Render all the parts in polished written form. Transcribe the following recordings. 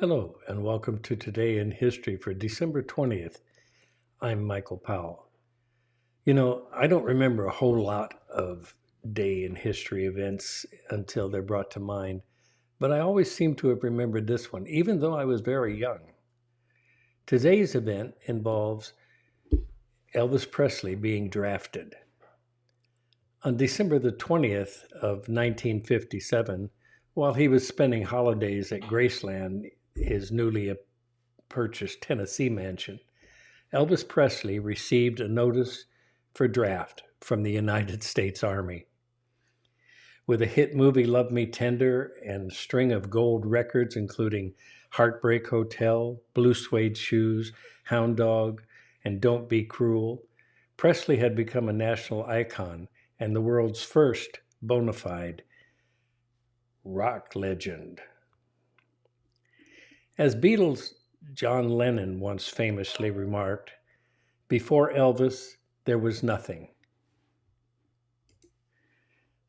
Hello, and welcome to Today in History for December 20th. I'm Michael Powell. I don't remember a whole lot of day in history events until they're brought to mind, but I always seem to have remembered this one, even though I was very young. Today's event involves Elvis Presley being drafted. On December the 20th of 1957, while he was spending holidays at Graceland, his newly purchased Tennessee mansion, Elvis Presley received a notice for draft from the United States Army. With a hit movie Love Me Tender and a string of gold records including Heartbreak Hotel, Blue Suede Shoes, Hound Dog, and Don't Be Cruel, Presley had become a national icon and the world's first bona fide rock legend. As Beatles' John Lennon once famously remarked, "Before Elvis, there was nothing."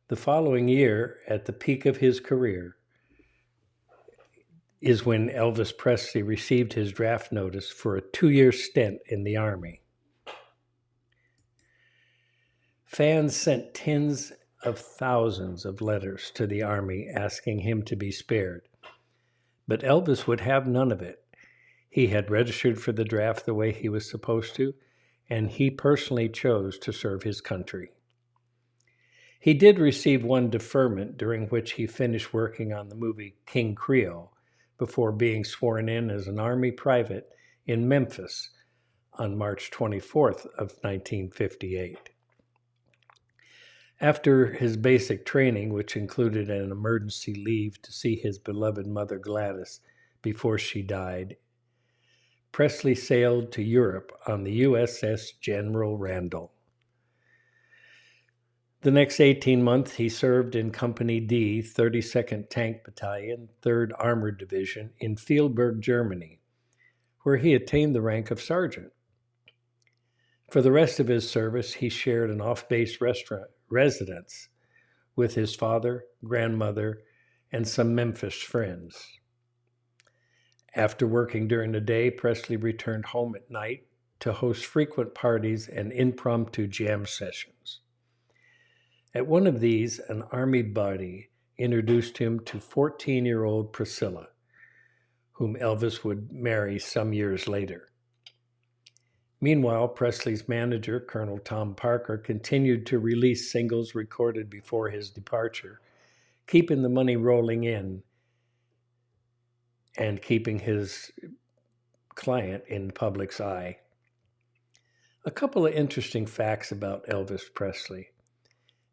The following year, at the peak of his career, is when Elvis Presley received his draft notice for a 2-year stint in the Army. Fans sent tens of thousands of letters to the Army asking him to be spared. But Elvis would have none of it. He had registered for the draft the way he was supposed to, and he personally chose to serve his country. He did receive one deferment during which he finished working on the movie King Creole before being sworn in as an Army private in Memphis on March 24th of 1958. After his basic training, which included an emergency leave to see his beloved mother Gladys before she died, Presley sailed to Europe on the USS General Randall. The next 18 months, he served in Company D, 32nd Tank Battalion, 3rd Armored Division in Fieldberg, Germany, where he attained the rank of sergeant. For the rest of his service, he shared an off-base residence with his father, grandmother, and some Memphis friends. After working during the day, Presley returned home at night to host frequent parties and impromptu jam sessions. At one of these, an Army buddy introduced him to 14-year-old Priscilla, whom Elvis would marry some years later. Meanwhile, Presley's manager, Colonel Tom Parker, continued to release singles recorded before his departure, keeping the money rolling in and keeping his client in the public's eye. A couple of interesting facts about Elvis Presley.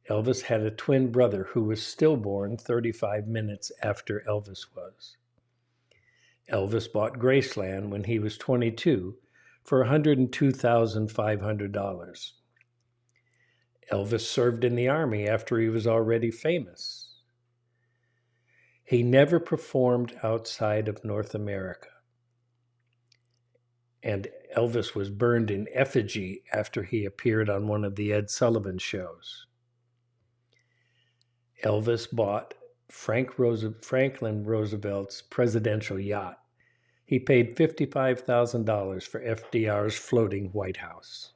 Elvis had a twin brother who was stillborn 35 minutes after Elvis was. Elvis bought Graceland when he was 22 for $102,500. Elvis served in the Army after he was already famous. He never performed outside of North America. And Elvis was burned in effigy after he appeared on one of the Ed Sullivan shows. Elvis bought Franklin Roosevelt's presidential yacht. He paid $55,000 for FDR's floating White House.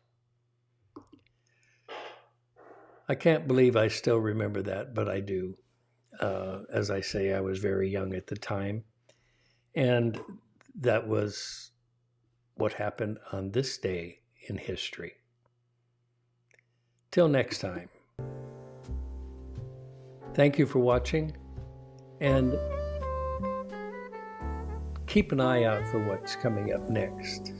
I can't believe I still remember that, but I do. As I say, I was very young at the time. And that was what happened on this day in history. Till next time. Thank you for watching, and keep an eye out for what's coming up next.